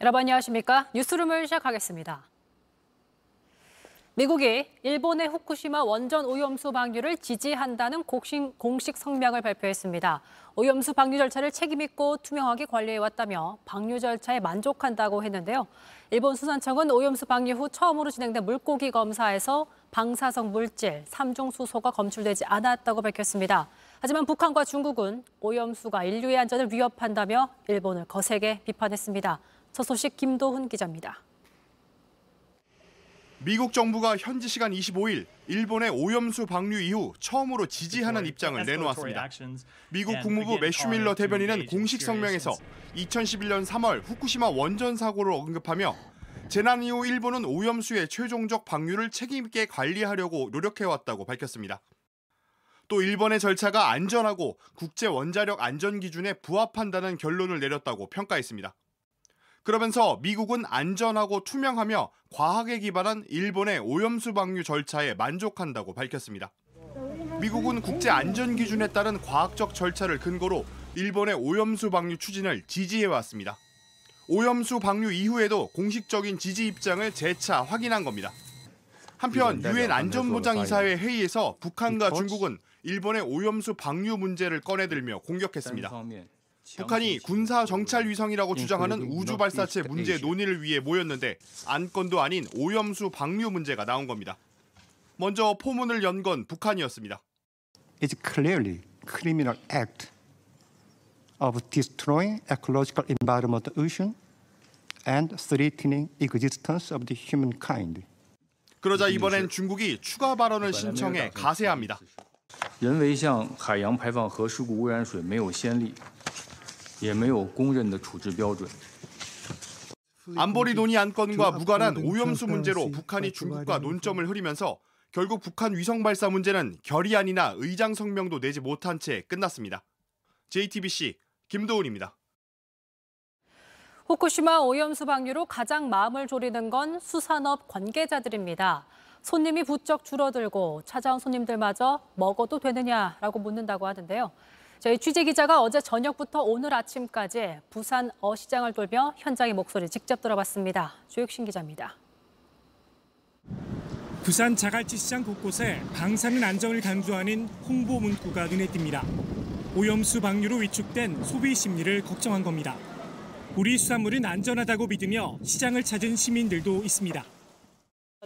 여러분 안녕하십니까? 뉴스룸을 시작하겠습니다. 미국이 일본의 후쿠시마 원전 오염수 방류를 지지한다는 공식 성명을 발표했습니다. 오염수 방류 절차를 책임 있고 투명하게 관리해왔다며 방류 절차에 만족한다고 했는데요. 일본 수산청은 오염수 방류 후 처음으로 진행된 물고기 검사에서 방사성 물질 3종 수소가 검출되지 않았다고 밝혔습니다. 하지만 북한과 중국은 오염수가 인류의 안전을 위협한다며 일본을 거세게 비판했습니다. 첫 소식 김도훈 기자입니다. 미국 정부가 현지 시간 25일 일본의 오염수 방류 이후 처음으로 지지하는 입장을 내놓았습니다. 미국 국무부 매슈 밀러 대변인은 공식 성명에서 2011년 3월 후쿠시마 원전 사고를 언급하며 재난 이후 일본은 오염수의 최종적 방류를 책임 있게 관리하려고 노력해왔다고 밝혔습니다. 또 일본의 절차가 안전하고 국제 원자력 안전 기준에 부합한다는 결론을 내렸다고 평가했습니다. 그러면서 미국은 안전하고 투명하며 과학에 기반한 일본의 오염수 방류 절차에 만족한다고 밝혔습니다. 미국은 국제 안전 기준에 따른 과학적 절차를 근거로 일본의 오염수 방류 추진을 지지해왔습니다. 오염수 방류 이후에도 공식적인 지지 입장을 재차 확인한 겁니다. 한편 유엔 안전보장이사회 회의에서 북한과 중국은 일본의 오염수 방류 문제를 꺼내들며 공격했습니다. 북한이 군사 정찰 위성이라고 주장하는 우주 발사체 문제 논의를 위해 모였는데 안건도 아닌 오염수 방류 문제가 나온 겁니다. 먼저 포문을 연 건 북한이었습니다. It's clearly criminal act of destroying ecological environment of the ocean and threatening existence of the humankind. 그러자 이번엔 중국이 추가 발언을 신청해 가세합니다. 人为向海洋排放核事故污染水没有先例。 也没有公认的处置标准。 안보리 논의 안건과 무관한 오염수 문제로 북한이 중국과 논점을 흐리면서 결국 북한 위성 발사 문제는 결의안이나 의장 성명도 내지 못한 채 끝났습니다. JTBC 김도훈입니다. 후쿠시마 오염수 방류로 가장 마음을 졸이는 건 수산업 관계자들입니다. 손님이 부쩍 줄어들고 찾아온 손님들마저 먹어도 되느냐라고 묻는다고 하는데요. 저희 취재기자가 어제 저녁부터 오늘 아침까지 부산 어시장을 돌며 현장의 목소리 직접 들어봤습니다. 조혁신 기자입니다. 부산 자갈치시장 곳곳에 방사능 안전을 강조하는 홍보 문구가 눈에 띕니다. 오염수 방류로 위축된 소비 심리를 걱정한 겁니다. 우리 수산물은 안전하다고 믿으며 시장을 찾은 시민들도 있습니다.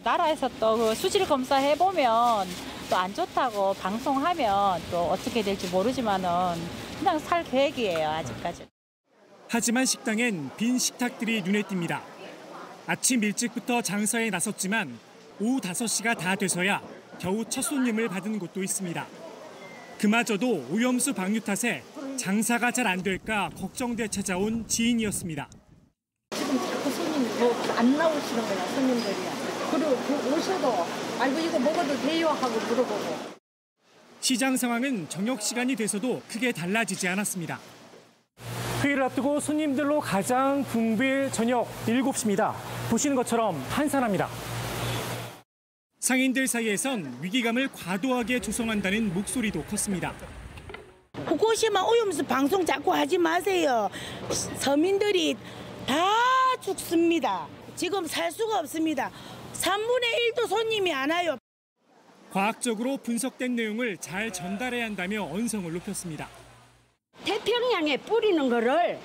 나라에서 또 그 수질 검사해보면 또 안 좋다고 방송하면 또 어떻게 될지 모르지만은 그냥 살 계획이에요, 아직까지. 하지만 식당엔 빈 식탁들이 눈에 띕니다. 아침 일찍부터 장사에 나섰지만 오후 5시가 다 돼서야 겨우 첫 손님을 받은 곳도 있습니다. 그마저도 오염수 방류 탓에 장사가 잘 안 될까 걱정돼 찾아온 지인이었습니다. 지금 자꾸 손님 안 나오시는 거야, 손님들이. 그리고 오셔도 아이고 이거 먹어도 돼요 하고 물어보고. 시장 상황은 저녁 시간이 돼서도 크게 달라지지 않았습니다. 회의를 앞두고 손님들로 가장 붐빌 저녁 7시입니다. 보시는 것처럼 한산합니다. 상인들 사이에선 위기감을 과도하게 조성한다는 목소리도 컸습니다. 후쿠시마 오염수 방송 자꾸 하지 마세요. 서민들이 다 죽습니다. 지금 살 수가 없습니다. 3분의 1도 손님이 안 와요. 과학적으로 분석된 내용을 잘 전달해야 한다며 언성을 높였습니다. 태평양에 뿌리는 거를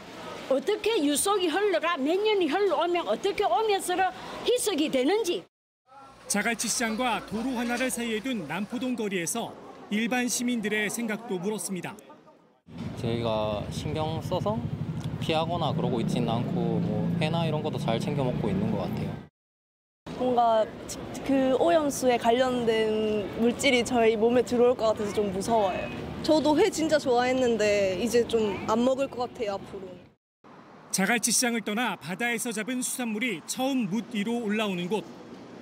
어떻게 유속이 흘러가 몇 년이 흘러오면 어떻게 오면서 희석이 되는지. 자갈치시장과 도로 하나를 사이에 둔 남포동 거리에서 일반 시민들의 생각도 물었습니다. 저희가 신경 써서 피하거나 그러고 있지는 않고 뭐 회나 이런 것도 잘 챙겨 먹고 있는 것 같아요. 뭔가 그 오염수에 관련된 물질이 저희 몸에 들어올 것 같아서 좀 무서워요. 저도 회 진짜 좋아했는데 이제 좀 안 먹을 것 같아요, 앞으로. 자갈치시장을 떠나 바다에서 잡은 수산물이 처음 물 위로 올라오는 곳,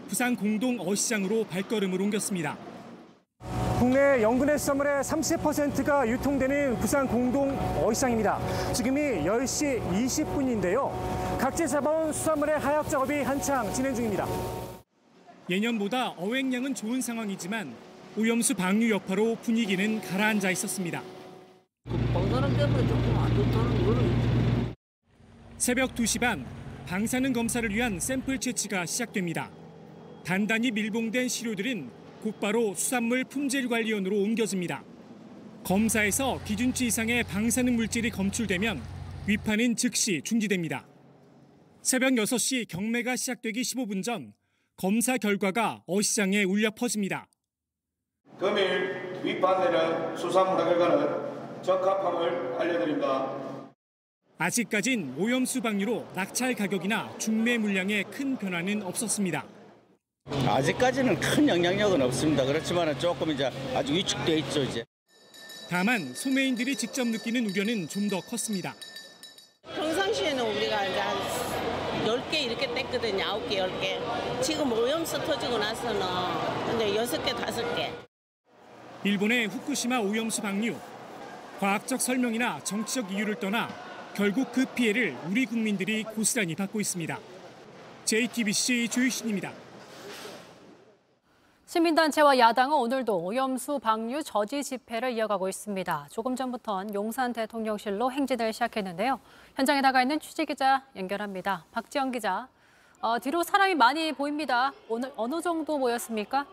부산 공동 어시장으로 발걸음을 옮겼습니다. 국내 연근해 수산물의 30%가 유통되는 부산 공동 어시장입니다. 지금이 10시 20분인데요. 각지 잡아온 수산물의 하역 작업이 한창 진행 중입니다. 예년보다 어획량은 좋은 상황이지만 오염수 방류 여파로 분위기는 가라앉아 있었습니다. 방사능 때문에 조금 안 좋다는 거는. 새벽 2시 반 방사능 검사를 위한 샘플 채취가 시작됩니다. 단단히 밀봉된 시료들은 곧바로 수산물 품질관리원으로 옮겨집니다. 검사에서 기준치 이상의 방사능 물질이 검출되면 위판은 즉시 중지됩니다. 새벽 6시 경매가 시작되기 15분 전 검사 결과가 어시장에 울려 퍼집니다. 금일 위판되는 수산물 결과는 적합함을 알려드립니다. 아직까진 오염수 방류로 낙찰 가격이나 중매 물량에 큰 변화는 없었습니다. 아직까지는 큰 영향력은 없습니다. 그렇지만 조금 이제 아주 위축돼 있죠 이제. 다만 소매인들이 직접 느끼는 우려는 좀 더 컸습니다. 평상시에는 우리가 이제 한 10개 이렇게 뗐거든요. 9개, 10개. 지금 오염수 터지고 나서는 이제 6개, 5개. 일본의 후쿠시마 오염수 방류. 과학적 설명이나 정치적 이유를 떠나 결국 그 피해를 우리 국민들이 고스란히 받고 있습니다. JTBC 조유신입니다. 시민단체와 야당은 오늘도 오염수 방류 저지 집회를 이어가고 있습니다. 조금 전부터는 용산 대통령실로 행진을 시작했는데요. 현장에 나가 있는 취재기자 연결합니다. 박지영 기자, 뒤로 사람이 많이 보입니다. 오늘 어느 정도 모였습니까?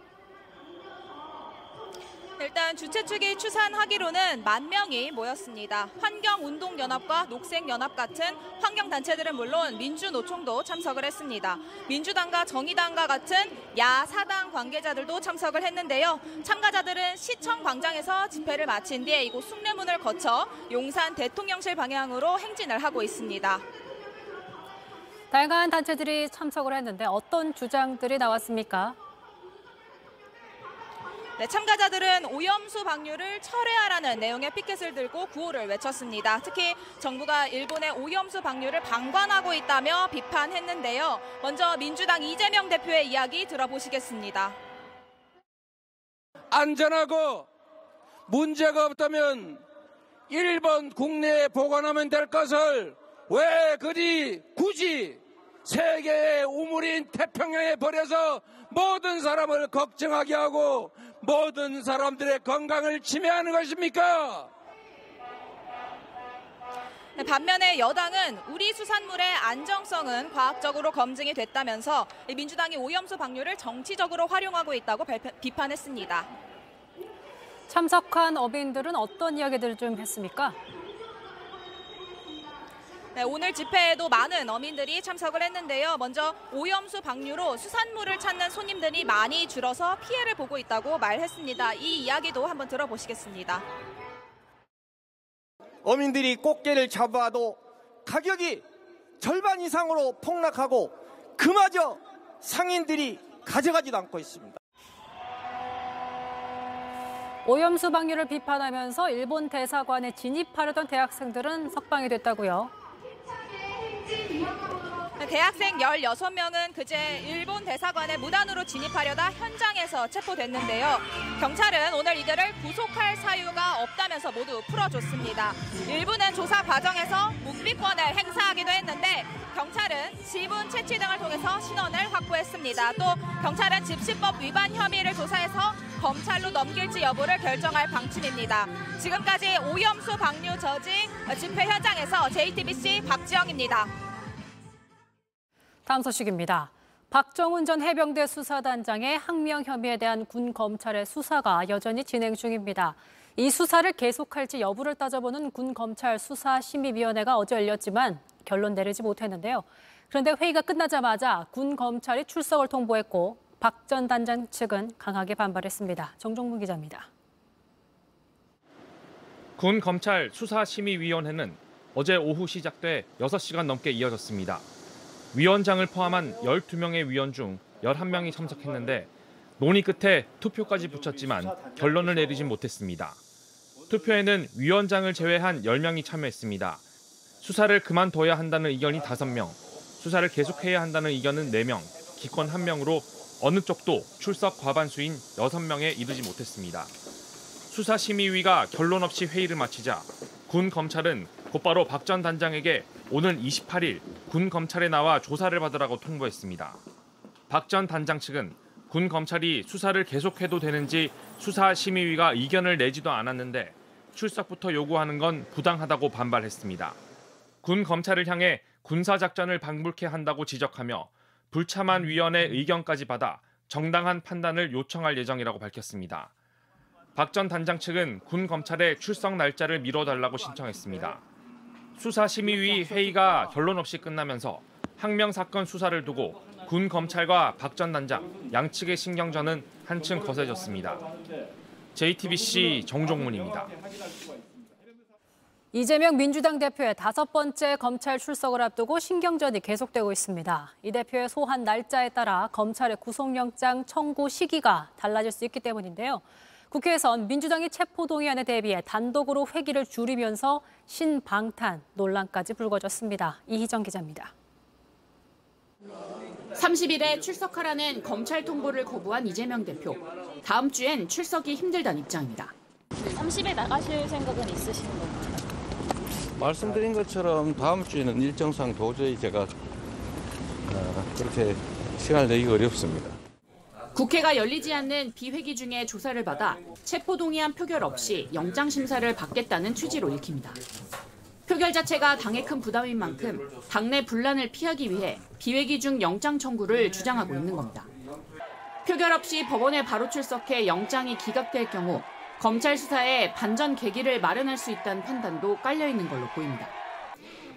일단 주최 측이 추산하기로는 10,000명이 모였습니다. 환경운동연합과 녹색연합 같은 환경단체들은 물론 민주노총도 참석을 했습니다. 민주당과 정의당과 같은 야사당 관계자들도 참석을 했는데요. 참가자들은 시청 광장에서 집회를 마친 뒤에 이곳 숭례문을 거쳐 용산 대통령실 방향으로 행진을 하고 있습니다. 다양한 단체들이 참석을 했는데 어떤 주장들이 나왔습니까? 네, 참가자들은 오염수 방류를 철회하라는 내용의 피켓을 들고 구호를 외쳤습니다. 특히 정부가 일본의 오염수 방류를 방관하고 있다며 비판했는데요. 먼저 민주당 이재명 대표의 이야기 들어보시겠습니다. 안전하고 문제가 없다면 일본 국내에 보관하면 될 것을 왜 그리 굳이 세계의 우물인 태평양에 버려서 모든 사람을 걱정하게 하고 모든 사람들의 건강을 침해하는 것입니까? 반면에 여당은 우리 수산물의 안정성은 과학적으로 검증이 됐다면서 민주당이 오염수 방류를 정치적으로 활용하고 있다고 비판했습니다. 참석한 어민들은 어떤 이야기들을 좀 했습니까? 네, 오늘 집회에도 많은 어민들이 참석을 했는데요. 먼저 오염수 방류로 수산물을 찾는 손님들이 많이 줄어서 피해를 보고 있다고 말했습니다. 이 이야기도 한번 들어보시겠습니다. 어민들이 꽃게를 잡아도 가격이 절반 이상으로 폭락하고 그마저 상인들이 가져가지도 않고 있습니다. 오염수 방류를 비판하면서 일본 대사관에 진입하려던 대학생들은 석방이 됐다고요. 대학생 16명은 그제 일본 대사관에 무단으로 진입하려다 현장에서 체포됐는데요. 경찰은 오늘 이들을 구속할 사유가 없다면서 모두 풀어줬습니다. 일부는 조사 과정에서 묵비권을 행사하기도 했는데 경찰은 지분 채취 등을 통해서 신원을 확보했습니다. 또 경찰은 집시법 위반 혐의를 조사해서 검찰로 넘길지 여부를 결정할 방침입니다. 지금까지 오염수 방류 저지 집회 현장에서 JTBC 박지영입니다. 다음 소식입니다. 박정훈 전 해병대 수사단장의 항명 혐의에 대한 군 검찰의 수사가 여전히 진행 중입니다. 이 수사를 계속할지 여부를 따져보는 군 검찰 수사심의위원회가 어제 열렸지만 결론 내리지 못했는데요. 그런데 회의가 끝나자마자 군 검찰이 출석을 통보했고 박 전 단장 측은 강하게 반발했습니다. 정종문 기자입니다. 군 검찰 수사심의위원회는 어제 오후 시작돼 6시간 넘게 이어졌습니다. 위원장을 포함한 12명의 위원 중 11명이 참석했는데 논의 끝에 투표까지 붙였지만 결론을 내리진 못했습니다. 투표에는 위원장을 제외한 10명이 참여했습니다. 수사를 그만둬야 한다는 의견이 5명, 수사를 계속해야 한다는 의견은 4명, 기권 1명으로 어느 쪽도 출석 과반수인 6명에 이르지 못했습니다. 수사심의위가 결론 없이 회의를 마치자 군 검찰은 곧바로 박 전 단장에게 오는 28일 군 검찰에 나와 조사를 받으라고 통보했습니다. 박 전 단장 측은 군 검찰이 수사를 계속해도 되는지 수사심의위가 의견을 내지도 않았는데 출석부터 요구하는 건 부당하다고 반발했습니다. 군 검찰을 향해 군사작전을 방불케 한다고 지적하며 불참한 위원의 의견까지 받아 정당한 판단을 요청할 예정이라고 밝혔습니다. 박 전 단장 측은 군 검찰에 출석 날짜를 미뤄달라고 신청했습니다. 수사심의위 회의가 결론 없이 끝나면서 항명 사건 수사를 두고 군 검찰과 박 전 단장 양측의 신경전은 한층 거세졌습니다. JTBC 정종문입니다. 이재명 민주당 대표의 5번째 검찰 출석을 앞두고 신경전이 계속되고 있습니다. 이 대표의 소환 날짜에 따라 검찰의 구속영장 청구 시기가 달라질 수 있기 때문인데요. 국회에선 민주당이 체포동의안에 대비해 단독으로 회기를 줄이면서 신방탄 논란까지 불거졌습니다. 이희정 기자입니다. 30일에 출석하라는 검찰 통보를 거부한 이재명 대표. 다음 주엔 출석이 힘들다는 입장입니다. 30일 나가실 생각은 있으신 건가요? 말씀드린 것처럼 다음 주에는 일정상 도저히 제가 그렇게 시간을 내기가 어렵습니다. 국회가 열리지 않는 비회기 중에 조사를 받아 체포동의안 표결 없이 영장 심사를 받겠다는 취지로 읽힙니다. 표결 자체가 당에 큰 부담인 만큼 당내 분란을 피하기 위해 비회기 중 영장 청구를 주장하고 있는 겁니다. 표결 없이 법원에 바로 출석해 영장이 기각될 경우 검찰 수사에 반전 계기를 마련할 수 있다는 판단도 깔려 있는 걸로 보입니다.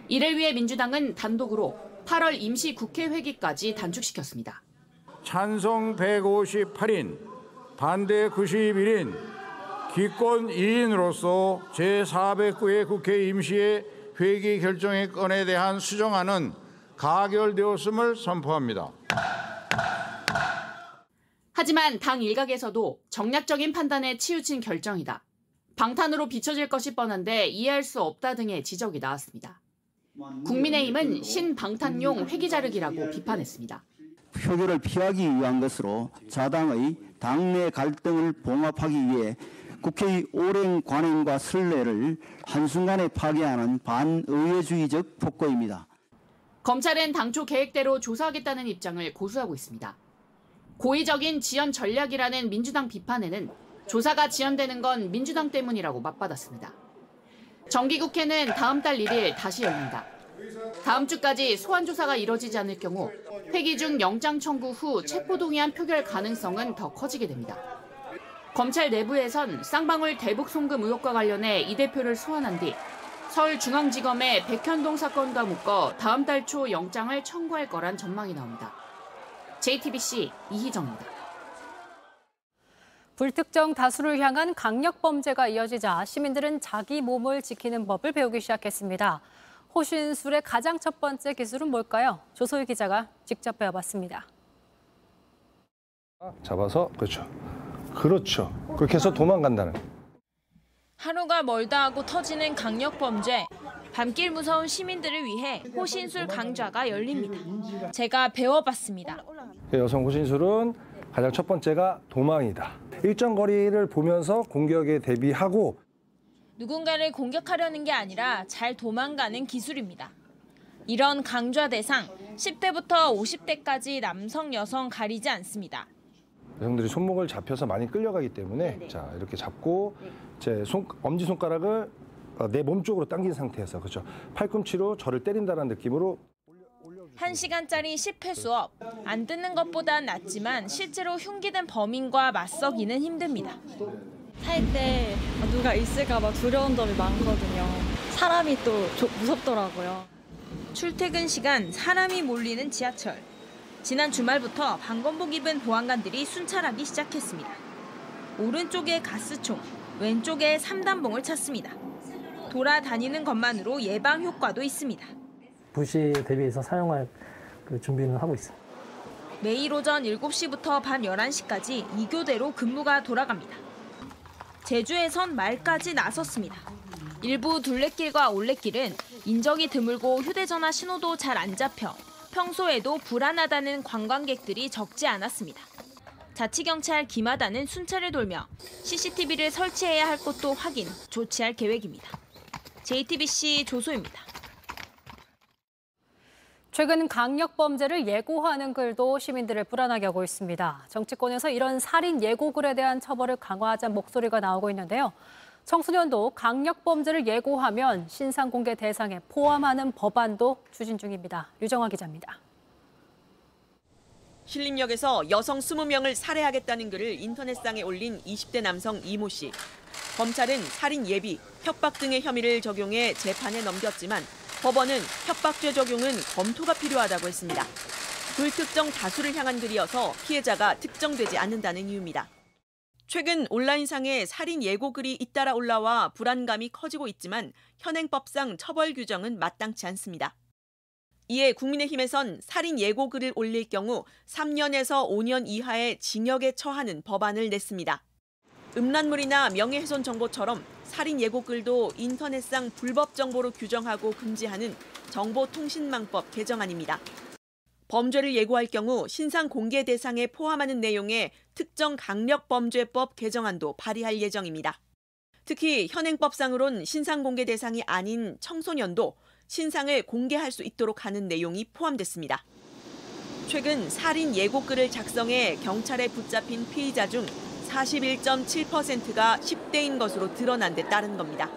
이를 위해 민주당은 단독으로 8월 임시 국회 회기까지 단축시켰습니다. 찬성 158인, 반대 91인, 기권 2인으로서 제409회 국회 임시의 회기 결정의 건에 대한 수정안은 가결되었음을 선포합니다. 하지만 당 일각에서도 정략적인 판단에 치우친 결정이다. 방탄으로 비춰질 것이 뻔한데 이해할 수 없다 등의 지적이 나왔습니다. 국민의힘은 신방탄용 회기 자르기라고 비판했습니다. 표결을 피하기 위한 것으로 자당의 당내 갈등을 봉합하기 위해 국회의 오랜 관행과 선례를 한순간에 파괴하는 반의회주의적 폭거입니다. 검찰은 당초 계획대로 조사하겠다는 입장을 고수하고 있습니다. 고의적인 지연 전략이라는 민주당 비판에는 조사가 지연되는 건 민주당 때문이라고 맞받았습니다. 정기국회는 다음 달 1일 다시 열립니다. 다음 주까지 소환 조사가 이뤄지지 않을 경우 회기 중 영장 청구 후 체포동의안 표결 가능성은 더 커지게 됩니다. 검찰 내부에선 쌍방울 대북 송금 의혹과 관련해 이 대표를 소환한 뒤 서울중앙지검의 백현동 사건과 묶어 다음 달 초 영장을 청구할 거란 전망이 나옵니다. JTBC 이희정입니다. 불특정 다수를 향한 강력범죄가 이어지자 시민들은 자기 몸을 지키는 법을 배우기 시작했습니다. 호신술의 가장 첫 번째 기술은 뭘까요? 조소희 기자가 직접 배워봤습니다. 잡아서 그렇죠. 그렇게 해서 도망간다는. 하루가 멀다 하고 터지는 강력범죄. 밤길 무서운 시민들을 위해 호신술 강좌가 열립니다. 제가 배워봤습니다. 여성 호신술은 가장 첫 번째가 도망이다. 일정 거리를 보면서 공격에 대비하고 누군가를 공격하려는 게 아니라 잘 도망가는 기술입니다. 이런 강좌 대상 10대부터 50대까지 남성, 여성 가리지 않습니다. 여성들이 손목을 잡혀서 많이 끌려가기 때문에 자 이렇게 잡고 제 엄지손가락을 내 몸 쪽으로 당긴 상태에서 그렇죠. 팔꿈치로 저를 때린다는 느낌으로 1시간짜리 10회 수업. 안 듣는 것보단 낫지만 실제로 흉기된 범인과 맞서기는 힘듭니다. 살 때 누가 있을까 봐 두려운 점이 많거든요. 사람이 또 무섭더라고요. 출퇴근 시간 사람이 몰리는 지하철. 지난 주말부터 방검복 입은 보안관들이 순찰하기 시작했습니다. 오른쪽에 가스총, 왼쪽에 3단봉을 찾습니다. 돌아다니는 것만으로 예방 효과도 있습니다. 부시에 대비해서 사용할 준비는 하고 있습니다. 매일 오전 7시부터 밤 11시까지 2교대로 근무가 돌아갑니다. 제주에선 말까지 나섰습니다. 일부 둘레길과 올레길은 인적이 드물고 휴대전화 신호도 잘 안 잡혀 평소에도 불안하다는 관광객들이 적지 않았습니다. 자치경찰 김하다는 순찰을 돌며 CCTV를 설치해야 할 곳도 확인, 조치할 계획입니다. JTBC 조소입니다. 최근 강력범죄를 예고하는 글도 시민들을 불안하게 하고 있습니다. 정치권에서 이런 살인 예고글에 대한 처벌을 강화하자는 목소리가 나오고 있는데요. 청소년도 강력범죄를 예고하면 신상공개 대상에 포함하는 법안도 추진 중입니다. 유정화 기자입니다. 신림역에서 여성 20명을 살해하겠다는 글을 인터넷상에 올린 20대 남성 이모 씨. 검찰은 살인 예비, 협박 등의 혐의를 적용해 재판에 넘겼지만 법원은 협박죄 적용은 검토가 필요하다고 했습니다. 불특정 다수를 향한 글이어서 피해자가 특정되지 않는다는 이유입니다. 최근 온라인상에 살인 예고글이 잇따라 올라와 불안감이 커지고 있지만 현행법상 처벌 규정은 마땅치 않습니다. 이에 국민의힘에선 살인 예고글을 올릴 경우 3년에서 5년 이하의 징역에 처하는 법안을 냈습니다. 음란물이나 명예훼손 정보처럼 살인 예고글도 인터넷상 불법 정보로 규정하고 금지하는 정보통신망법 개정안입니다. 범죄를 예고할 경우 신상 공개 대상에 포함하는 내용의 특정 강력범죄법 개정안도 발의할 예정입니다. 특히 현행법상으론 신상 공개 대상이 아닌 청소년도 신상을 공개할 수 있도록 하는 내용이 포함됐습니다. 최근 살인 예고글을 작성해 경찰에 붙잡힌 피의자 중 41.7%가 10대인 것으로 드러난 데 따른 겁니다.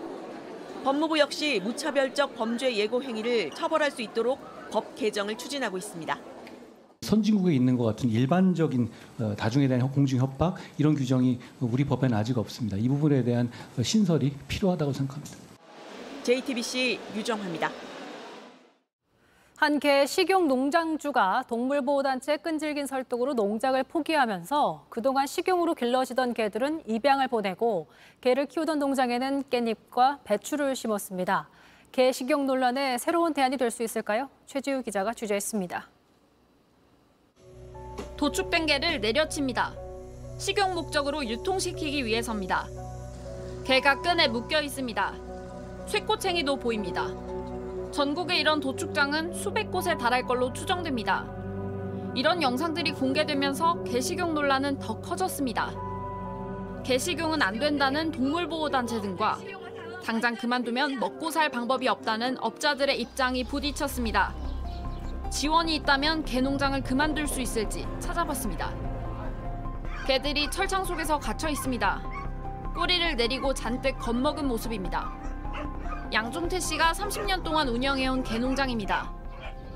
법무부 역시 무차별적 범죄 예고 행위를 처벌할 수 있도록 법 개정을 추진하고 있습니다. 선진국에 있는 것 같은 일반적인 다중에 대한 공중 협박 이런 규정이 우리 법에는 아직 없습니다. 이 부분에 대한 신설이 필요하다고 생각합니다. JTBC 유정화입니다. 한 개 식용 농장주가 동물보호단체의 끈질긴 설득으로 농장을 포기하면서 그동안 식용으로 길러지던 개들은 입양을 보내고 개를 키우던 농장에는 깻잎과 배추를 심었습니다. 개 식용 논란에 새로운 대안이 될 수 있을까요? 최지우 기자가 취재했습니다. 도축된 개를 내려칩니다. 식용 목적으로 유통시키기 위해서입니다. 개가 끈에 묶여 있습니다. 쇠꼬챙이도 보입니다. 전국에 이런 도축장은 수백 곳에 달할 걸로 추정됩니다. 이런 영상들이 공개되면서 개식용 논란은 더 커졌습니다. 개식용은 안 된다는 동물보호단체 등과 당장 그만두면 먹고 살 방법이 없다는 업자들의 입장이 부딪혔습니다. 지원이 있다면 개농장을 그만둘 수 있을지 찾아봤습니다. 개들이 철창 속에서 갇혀 있습니다. 꼬리를 내리고 잔뜩 겁먹은 모습입니다. 양종태 씨가 30년 동안 운영해온 개농장입니다.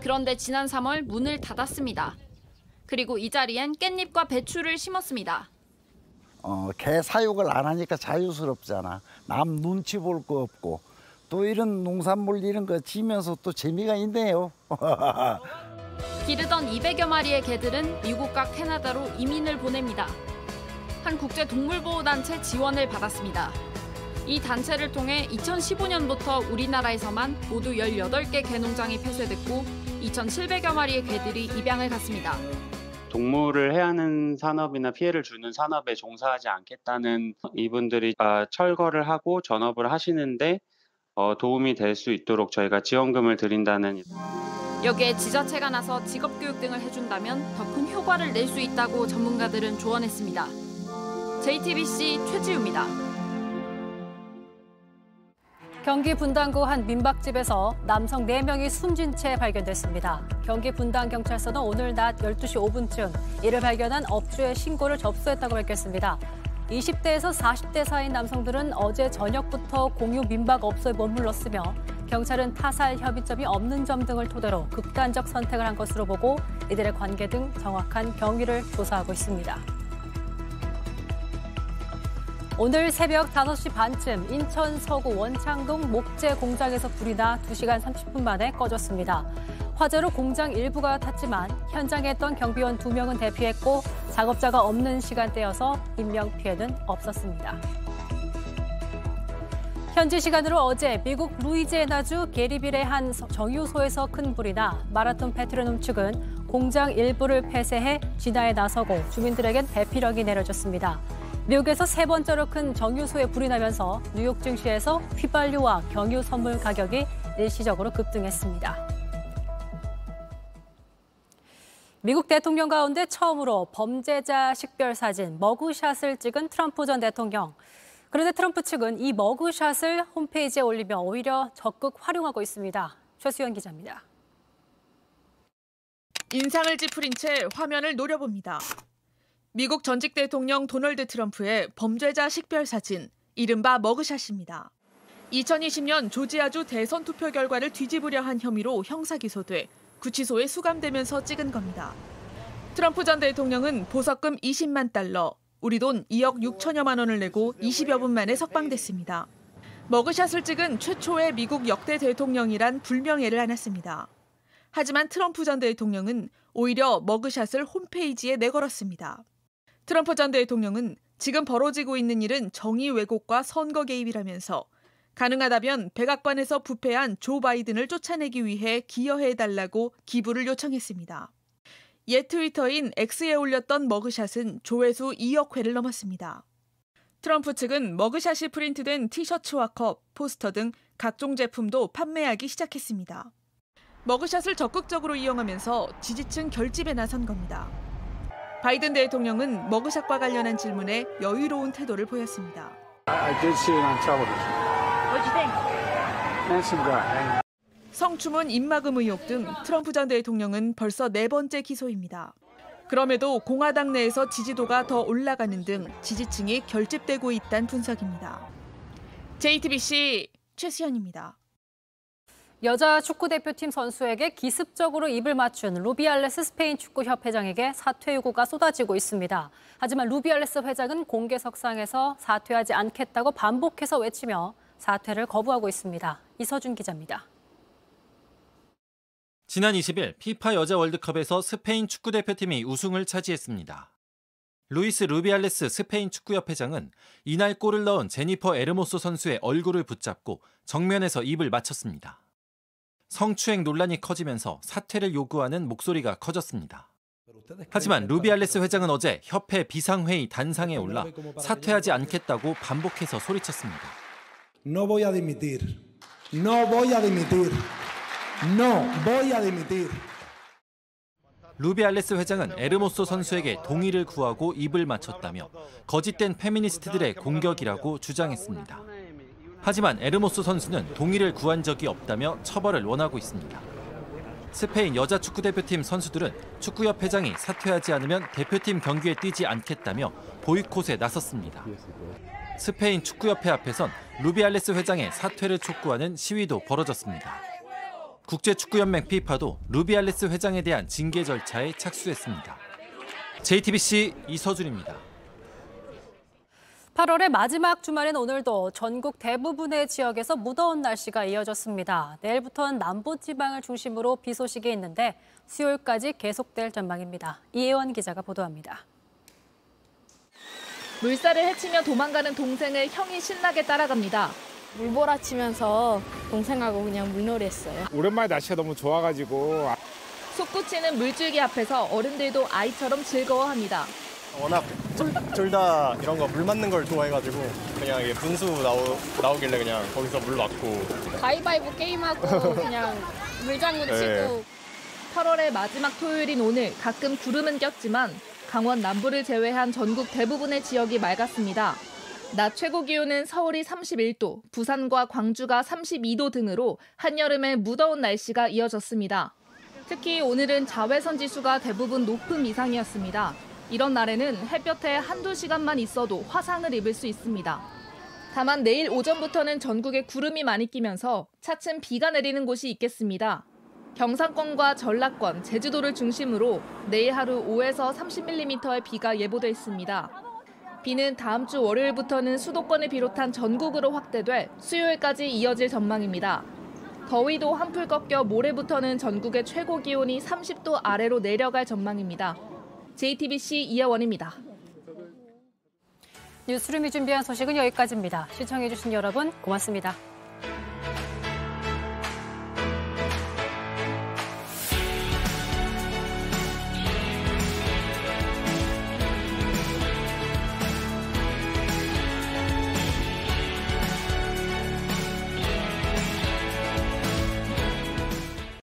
그런데 지난 3월 문을 닫았습니다. 그리고 이 자리엔 깻잎과 배추를 심었습니다. 개 사육을 안 하니까 자유스럽잖아. 남 눈치 볼 거 없고 또 이런 농산물 이런 거 지면서 또 재미가 있네요. 기르던 200여 마리의 개들은 미국과 캐나다로 이민을 보냅니다. 한 국제 동물보호단체 지원을 받았습니다. 이 단체를 통해 2015년부터 우리나라에서만 모두 18개 개농장이 폐쇄됐고 2,700여 마리의 개들이 입양을 갔습니다. 동물을 해하는 산업이나 피해를 주는 산업에 종사하지 않겠다는 이분들이 철거를 하고 전업을 하시는데 도움이 될 수 있도록 저희가 지원금을 드린다는. 여기에 지자체가 나서 직업교육 등을 해준다면 더 큰 효과를 낼 수 있다고 전문가들은 조언했습니다. JTBC 최지우입니다. 경기 분당구 한 민박집에서 남성 4명이 숨진 채 발견됐습니다. 경기 분당경찰서는 오늘 낮 12시 5분쯤 이를 발견한 업주의 신고를 접수했다고 밝혔습니다. 20대에서 40대 사이인 남성들은 어제 저녁부터 공유 민박업소에 머물렀으며 경찰은 타살 협의점이 없는 점 등을 토대로 극단적 선택을 한 것으로 보고 이들의 관계 등 정확한 경위를 조사하고 있습니다. 오늘 새벽 5시 반쯤 인천 서구 원창동 목재 공장에서 불이 나 2시간 30분 만에 꺼졌습니다. 화재로 공장 일부가 탔지만 현장에 있던 경비원 2명은 대피했고 작업자가 없는 시간대여서 인명피해는 없었습니다. 현지 시간으로 어제 미국 루이지애나주 게리빌의 한 정유소에서 큰 불이 나 마라톤 페트로늄 측은 공장 일부를 폐쇄해 진화에 나서고 주민들에겐 대피령이 내려졌습니다. 미국에서 3번째로 큰 정유소에 불이 나면서 뉴욕 증시에서 휘발유와 경유 선물 가격이 일시적으로 급등했습니다. 미국 대통령 가운데 처음으로 범죄자 식별 사진 머그샷을 찍은 트럼프 전 대통령. 그런데 트럼프 측은 이 머그샷을 홈페이지에 올리며 오히려 적극 활용하고 있습니다. 최수연 기자입니다. 인상을 찌푸린 채 화면을 노려봅니다. 미국 전직 대통령 도널드 트럼프의 범죄자 식별 사진 이른바 머그샷입니다. 2020년 조지아주 대선 투표 결과를 뒤집으려 한 혐의로 형사기소돼 구치소에 수감되면서 찍은 겁니다. 트럼프 전 대통령은 보석금 20만 달러, 우리 돈 2억 6천여만 원을 내고 20여 분 만에 석방됐습니다. 머그샷을 찍은 최초의 미국 역대 대통령이란 불명예를 안았습니다. 하지만 트럼프 전 대통령은 오히려 머그샷을 홈페이지에 내걸었습니다. 트럼프 전 대통령은 지금 벌어지고 있는 일은 정의 왜곡과 선거 개입이라면서 가능하다면 백악관에서 부패한 조 바이든을 쫓아내기 위해 기여해달라고 기부를 요청했습니다. 옛 트위터인 X에 올렸던 머그샷은 조회수 2억 회를 넘었습니다. 트럼프 측은 머그샷이 프린트된 티셔츠와 컵, 포스터 등 각종 제품도 판매하기 시작했습니다. 머그샷을 적극적으로 이용하면서 지지층 결집에 나선 겁니다. 바이든 대통령은 머그샷과 관련한 질문에 여유로운 태도를 보였습니다. 성추문 입막음 의혹 등 트럼프 전 대통령은 벌써 4번째 기소입니다. 그럼에도 공화당 내에서 지지도가 더 올라가는 등 지지층이 결집되고 있다는 분석입니다. JTBC 최수연입니다. 여자 축구대표팀 선수에게 기습적으로 입을 맞춘 루비알레스 스페인 축구협회장에게 사퇴 요구가 쏟아지고 있습니다. 하지만 루비알레스 회장은 공개석상에서 사퇴하지 않겠다고 반복해서 외치며 사퇴를 거부하고 있습니다. 이서준 기자입니다. 지난 20일 피파 여자 월드컵에서 스페인 축구대표팀이 우승을 차지했습니다. 루이스 루비알레스 스페인 축구협회장은 이날 골을 넣은 제니퍼 에르모소 선수의 얼굴을 붙잡고 정면에서 입을 맞췄습니다. 성추행 논란이 커지면서 사퇴를 요구하는 목소리가 커졌습니다. 하지만 루비알레스 회장은 어제 협회 비상회의 단상에 올라 사퇴하지 않겠다고 반복해서 소리쳤습니다. No voy a dimitir. No voy a dimitir. No voy a dimitir. 루비알레스 회장은 에르모소 선수에게 동의를 구하고 입을 맞췄다며 거짓된 페미니스트들의 공격이라고 주장했습니다. 하지만 에르모소 선수는 동의를 구한 적이 없다며 처벌을 원하고 있습니다. 스페인 여자 축구대표팀 선수들은 축구협회장이 사퇴하지 않으면 대표팀 경기에 뛰지 않겠다며 보이콧에 나섰습니다. 스페인 축구협회 앞에선 루비알레스 회장의 사퇴를 촉구하는 시위도 벌어졌습니다. 국제축구연맹 피파도 루비알레스 회장에 대한 징계 절차에 착수했습니다. JTBC 이서준입니다. 8월의 마지막 주말인 오늘도 전국 대부분의 지역에서 무더운 날씨가 이어졌습니다. 내일부터는 남부지방을 중심으로 비 소식이 있는데 수요일까지 계속될 전망입니다. 이혜원 기자가 보도합니다. 물살을 헤치며 도망가는 동생을 형이 신나게 따라갑니다. 물몰아치면서 동생하고 그냥 물놀이했어요. 오랜만에 날씨가 너무 좋아가지고. 솟구치는 물줄기 앞에서 어른들도 아이처럼 즐거워합니다. 워낙 둘 다 이런 거 물 맞는 걸 좋아해가지고 그냥 이게 분수 나오길래 그냥 거기서 물 맞고. 가위바위보 게임하고 그냥 물장구 치고. 8월의 마지막 토요일인 오늘 가끔 구름은 꼈지만 강원 남부를 제외한 전국 대부분의 지역이 맑았습니다. 낮 최고 기온은 서울이 31도, 부산과 광주가 32도 등으로 한여름의 무더운 날씨가 이어졌습니다. 특히 오늘은 자외선 지수가 대부분 높음 이상이었습니다. 이런 날에는 햇볕에 한두 시간만 있어도 화상을 입을 수 있습니다. 다만 내일 오전부터는 전국에 구름이 많이 끼면서 차츰 비가 내리는 곳이 있겠습니다. 경상권과 전라권, 제주도를 중심으로 내일 하루 5에서 30mm의 비가 예보돼 있습니다. 비는 다음 주 월요일부터는 수도권을 비롯한 전국으로 확대돼 수요일까지 이어질 전망입니다. 더위도 한풀 꺾여 모레부터는 전국의 최고 기온이 30도 아래로 내려갈 전망입니다. JTBC 이혜원입니다. 뉴스룸이 준비한 소식은 여기까지입니다. 시청해주신 여러분 고맙습니다.